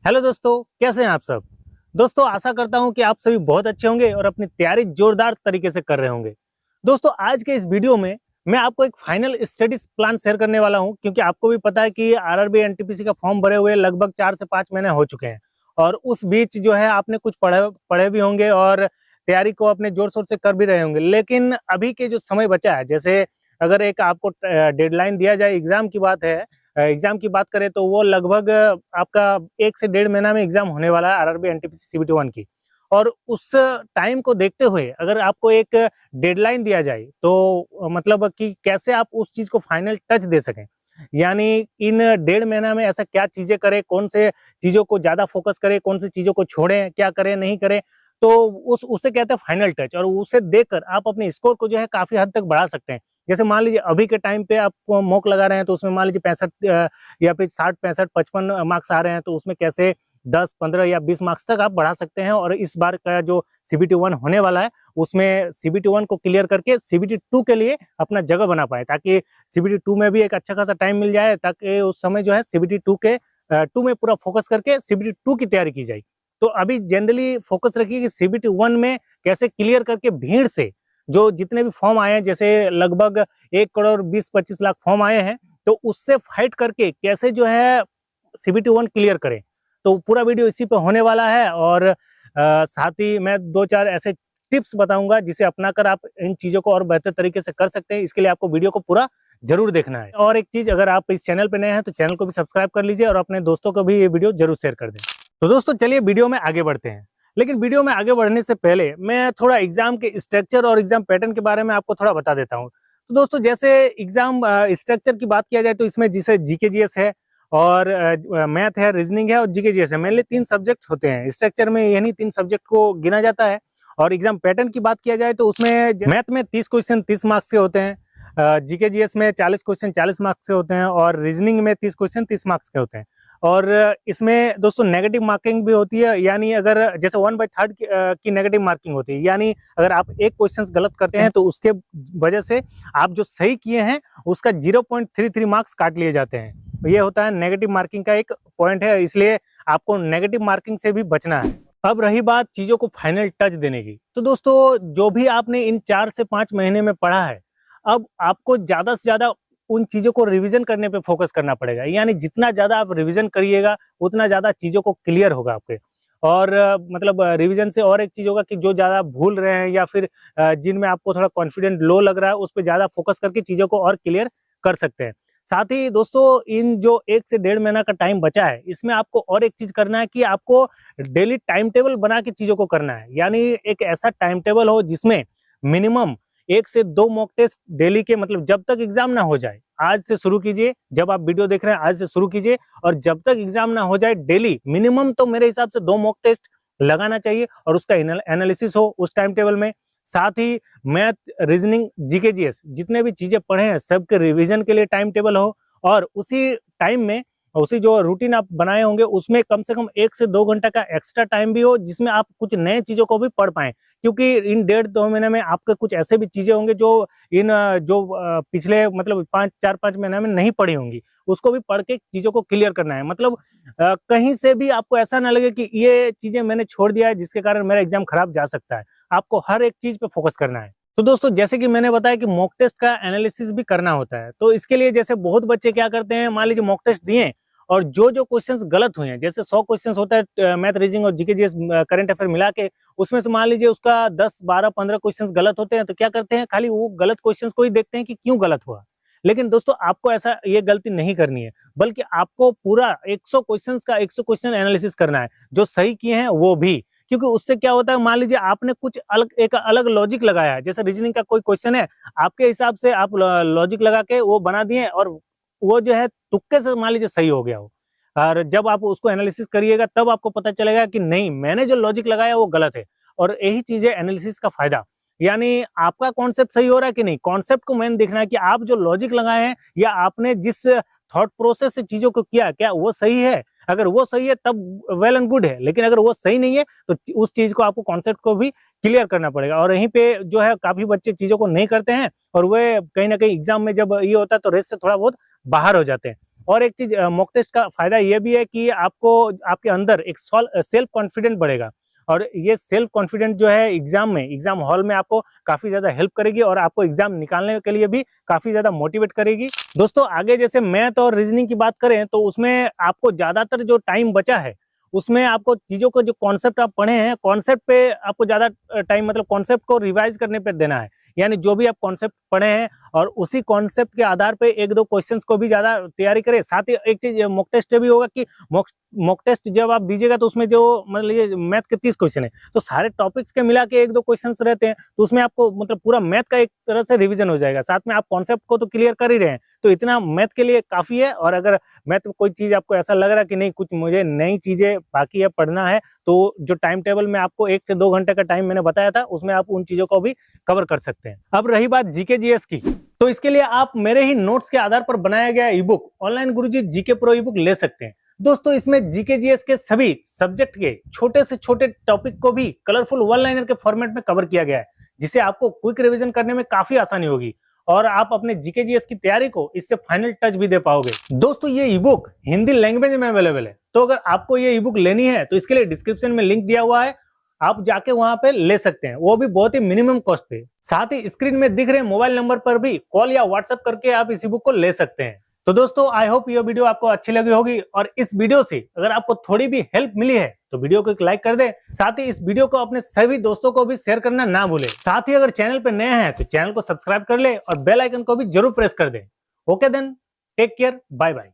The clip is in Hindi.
हेलो दोस्तों, कैसे हैं आप सब। दोस्तों, आशा करता हूं कि आप सभी बहुत अच्छे होंगे और अपनी तैयारी जोरदार तरीके से कर रहे होंगे। दोस्तों, आज के इस वीडियो में मैं आपको एक फाइनल स्टडीज प्लान शेयर करने वाला हूं, क्योंकि आपको भी पता है कि आरआरबी एनटीपीसी का फॉर्म भरे हुए लगभग 4 से 5 महीने हो चुके हैं। और उस बीच जो है आपने कुछ पढ़े पढ़े भी होंगे और तैयारी को अपने जोर शोर से कर भी रहे होंगे। लेकिन अभी के जो समय बचा है, जैसे अगर एक आपको डेडलाइन दिया जाए, एग्जाम की बात करें तो वो लगभग आपका 1 से 1.5 महीना में एग्जाम होने वाला है आरआरबी एनटीपीसी सीबीटी 1 की। और उस टाइम को देखते हुए अगर आपको एक डेडलाइन दिया जाए तो मतलब कि कैसे आप उस चीज को फाइनल टच दे सकें, यानी इन 1.5 महीना में ऐसा क्या चीजें करें, कौन से चीजों को ज्यादा फोकस करें, कौन सी चीजों को छोड़ें, क्या करें नहीं करें, तो उसे कहते हैं फाइनल टच। और उसे देखकर आप अपने स्कोर को जो है काफी हद तक बढ़ा सकते हैं। जैसे मान लीजिए अभी के टाइम पे आप मॉक लगा रहे हैं तो उसमें मान लीजिए 65 या फिर 60, 65, 55 मार्क्स आ रहे हैं, तो उसमें कैसे 10, 15 या 20 मार्क्स तक आप बढ़ा सकते हैं। और इस बार का जो सीबीटी 1 होने वाला है उसमें सीबीटी 1 को क्लियर करके सीबीटी 2 के लिए अपना जगह बना पाए, ताकि सीबीटी 2 में भी एक अच्छा खासा टाइम मिल जाए, ताकि उस समय जो है सीबीटी 2 के 2 में पूरा फोकस करके सीबीटी 2 की तैयारी की जाए। तो अभी जनरली फोकस रखिए कि सीबीटी 1 में कैसे क्लियर करके भीड़ से जो जितने भी फॉर्म आए हैं, जैसे लगभग 1 करोड़ 20-25 लाख फॉर्म आए हैं, तो उससे फाइट करके कैसे जो है सीबीटी 1 क्लियर करें। तो पूरा वीडियो इसी पे होने वाला है। और साथ ही मैं 2-4 ऐसे टिप्स बताऊंगा जिसे अपनाकर आप इन चीजों को और बेहतर तरीके से कर सकते हैं। इसके लिए आपको वीडियो को पूरा जरूर देखना है। और एक चीज, अगर आप इस चैनल पे नए हैं तो चैनल को भी सब्सक्राइब कर लीजिए और अपने दोस्तों को भी ये वीडियो जरूर शेयर कर दें। तो दोस्तों, चलिए वीडियो में आगे बढ़ते हैं। लेकिन वीडियो में आगे बढ़ने से पहले मैं थोड़ा एग्जाम के स्ट्रक्चर और एग्जाम पैटर्न के बारे में आपको थोड़ा बता देता हूँ। तो दोस्तों, जैसे एग्जाम स्ट्रक्चर की बात किया जाए तो इसमें जिसे जीके जीएस है और मैथ है, रीजनिंग है और जीके जीएस है, मेनली 3 सब्जेक्ट होते हैं स्ट्रक्चर में, यानी 3 सब्जेक्ट को गिना जाता है। और एग्जाम पैटर्न की बात किया जाए तो उसमें मैथ में 30 क्वेश्चन 30 मार्क्स के होते हैं, जीके जीएस में 40 क्वेश्चन 40 मार्क्स के होते हैं और रीजनिंग में 30 क्वेश्चन 30 मार्क्स के होते हैं। और इसमें दोस्तों नेगेटिव मार्किंग भी होती है, यानी अगर जैसे 1/3 की नेगेटिव मार्किंग होती है, यानी अगर आप एक क्वेश्चन गलत करते हैं तो उसके वजह से आप जो सही किए हैं उसका 0.33 मार्क्स काट लिए जाते हैं। तो ये होता है नेगेटिव मार्किंग का एक पॉइंट है, इसलिए आपको नेगेटिव मार्किंग से भी बचना है। अब रही बात चीजों को फाइनल टच देने की, तो दोस्तों जो भी आपने इन 4 से 5 महीने में पढ़ा है, अब आपको ज्यादा से ज्यादा उन चीजों को रिवीजन करने पे फोकस करना पड़ेगा। यानी जितना ज्यादा आप रिवीजन करिएगा उतना ज्यादा चीजों को क्लियर होगा आपके। और मतलब रिवीजन से और एक चीज होगा कि जो ज्यादा भूल रहे हैं या फिर जिनमें आपको थोड़ा कॉन्फिडेंट लो लग रहा है, उस पर ज्यादा फोकस करके चीजों को और क्लियर कर सकते हैं। साथ ही दोस्तों, इन जो 1 से 1.5 महीना का टाइम बचा है, इसमें आपको और एक चीज करना है कि आपको डेली टाइम टेबल बना के चीजों को करना है। यानी एक ऐसा टाइम टेबल हो जिसमें मिनिमम 1 से 2 मॉक टेस्ट डेली के, मतलब जब तक एग्जाम ना हो जाए, आज से शुरू कीजिए। जब आप वीडियो देख रहे हैं आज से शुरू कीजिए, और जब तक एग्जाम ना हो जाए डेली मिनिमम तो मेरे हिसाब से 2 मॉक टेस्ट लगाना चाहिए और उसका एनालिसिस हो उस टाइम टेबल में। साथ ही मैथ, रीजनिंग, जीके जीएस जितने भी चीजें पढ़े हैं सबके रिवीजन के लिए टाइम टेबल हो, और उसी टाइम में उसी जो रूटीन आप बनाए होंगे उसमें कम से कम 1 से 2 घंटा का एक्स्ट्रा टाइम भी हो, जिसमें आप कुछ नए चीजों को भी पढ़ पाएं। क्योंकि इन 1.5-2 महीने में आपके कुछ ऐसे भी चीजें होंगे जो पिछले मतलब 4-5 महीने में नहीं पढ़ी होंगी, उसको भी पढ़ के चीजों को क्लियर करना है। मतलब कहीं से भी आपको ऐसा ना लगे कि ये चीजें मैंने छोड़ दिया है जिसके कारण मेरा एग्जाम खराब जा सकता है। आपको हर एक चीज पे फोकस करना है। तो दोस्तों, जैसे कि मैंने बताया कि मॉक टेस्ट का एनालिसिस भी करना होता है, तो इसके लिए जैसे बहुत बच्चे क्या करते हैं, मान लीजिए मॉक टेस्ट दिए और जो जो क्वेश्चंस गलत हुए हैं, जैसे 100 क्वेश्चंस होता है मैथ, रीजनिंग और जीके जीएस करंट अफेयर मिला के, उसमें से मान लीजिए उसका 10, 12, 15 क्वेश्चंस गलत होते हैं, तो क्या करते हैं, खाली वो गलत क्वेश्चंस को ही देखते हैं कि क्यों गलत हुआ। लेकिन दोस्तों, आपको ऐसा ये गलती नहीं करनी है, बल्कि आपको पूरा 100 क्वेश्चंस का 100 क्वेश्चन एनालिसिस करना है, जो सही किए हैं वो भी। क्योंकि उससे क्या होता है, मान लीजिए आपने कुछ अलग एक अलग लॉजिक लगाया है, जैसे रीजनिंग का कोई क्वेश्चन है, आपके हिसाब से आप लॉजिक लगा के वो बना दिए और वो जो है तुक्के से मान लीजिए सही हो गया हो। और जब आप उसको एनालिसिस करिएगा तब आपको पता चलेगा कि नहीं, मैंने जो लॉजिक लगाया वो गलत है। और यही चीज है एनालिसिस का फायदा। यानी आपका कॉन्सेप्ट सही हो रहा है कि नहीं, कॉन्सेप्ट को मेन देखना है कि आप जो लॉजिक लगाए हैं या आपने जिस थॉट प्रोसेस से चीजों को किया, क्या वो सही है। अगर वो सही है तब वेल एंड गुड है, लेकिन अगर वो सही नहीं है तो उस चीज को आपको कॉन्सेप्ट को भी क्लियर करना पड़ेगा। और यहीं पे जो है काफी बच्चे चीजों को नहीं करते हैं और वे कहीं ना कहीं एग्जाम में जब ये होता है तो रेस से थोड़ा बहुत बाहर हो जाते हैं। और एक चीज मॉक टेस्ट का फायदा ये भी है कि आपको आपके अंदर एक सेल्फ कॉन्फिडेंट बढ़ेगा, और ये सेल्फ कॉन्फिडेंट जो है एग्जाम हॉल में आपको काफी ज्यादा हेल्प करेगी और आपको एग्जाम निकालने के लिए भी काफी ज्यादा मोटिवेट करेगी। दोस्तों आगे जैसे मैथ और रीजनिंग की बात करें तो उसमें आपको ज्यादातर जो टाइम बचा है उसमें आपको चीजों को जो कॉन्सेप्ट आप पढ़े हैं कॉन्सेप्ट पे आपको ज्यादा टाइम मतलब कॉन्सेप्ट को रिवाइज करने पे देना है। यानी जो भी आप कॉन्सेप्ट पढ़े हैं और उसी कॉन्सेप्ट के आधार पे एक दो क्वेश्चंस को भी ज्यादा तैयारी करें। साथ ही एक चीज मॉक टेस्ट भी होगा कि मॉक टेस्ट जब आप दीजिएगा तो उसमें जो मतलब ये मैथ के 30 क्वेश्चन है तो सारे टॉपिक्स के मिला के एक दो क्वेश्चंस रहते हैं, तो उसमें आपको मतलब पूरा मैथ का एक तरह से रिवीजन हो जाएगा। साथ में आप कॉन्सेप्ट को तो क्लियर कर ही रहे हैं, तो इतना मैथ के लिए काफी है। और अगर मैथ में कोई चीज आपको ऐसा लग रहा है कि नहीं कुछ मुझे नई चीजें बाकी है पढ़ना है, तो जो टाइम टेबल में आपको 1 से 2 घंटे का टाइम मैंने बताया था उसमें आप उन चीजों को भी कवर कर सकते हैं। अब रही बात जीके जीएस की, तो इसके लिए आप मेरे ही नोट्स के आधार पर बनाया गया ई बुक ऑनलाइन गुरुजी जीके प्रो ई बुक ले सकते हैं। दोस्तों इसमें जीके जीएस के सभी सब्जेक्ट के छोटे से छोटे टॉपिक को भी कलरफुल वन लाइनर के फॉर्मेट में कवर किया गया है, जिससे आपको क्विक रिवीजन करने में काफी आसानी होगी और आप अपने जीके जीएस की तैयारी को इससे फाइनल टच भी दे पाओगे। दोस्तों ये ई बुक हिंदी लैंग्वेज में अवेलेबल है, तो अगर आपको ये ई बुक लेनी है तो इसके लिए डिस्क्रिप्शन में लिंक दिया हुआ है, आप जाके वहां पे ले सकते हैं, वो भी बहुत ही मिनिमम कॉस्ट पे। साथ ही स्क्रीन में दिख रहे मोबाइल नंबर पर भी कॉल या व्हाट्सएप करके आप इस बुक को ले सकते हैं। तो दोस्तों आई होप ये वीडियो आपको अच्छी लगी होगी, और इस वीडियो से अगर आपको थोड़ी भी हेल्प मिली है तो वीडियो को एक लाइक कर दे। साथ ही इस वीडियो को अपने सभी दोस्तों को भी शेयर करना ना भूले। साथ ही अगर चैनल पे नए हैं तो चैनल को सब्सक्राइब कर ले और बेल आइकन को भी जरूर प्रेस कर दे। Okay then, take care, bye bye.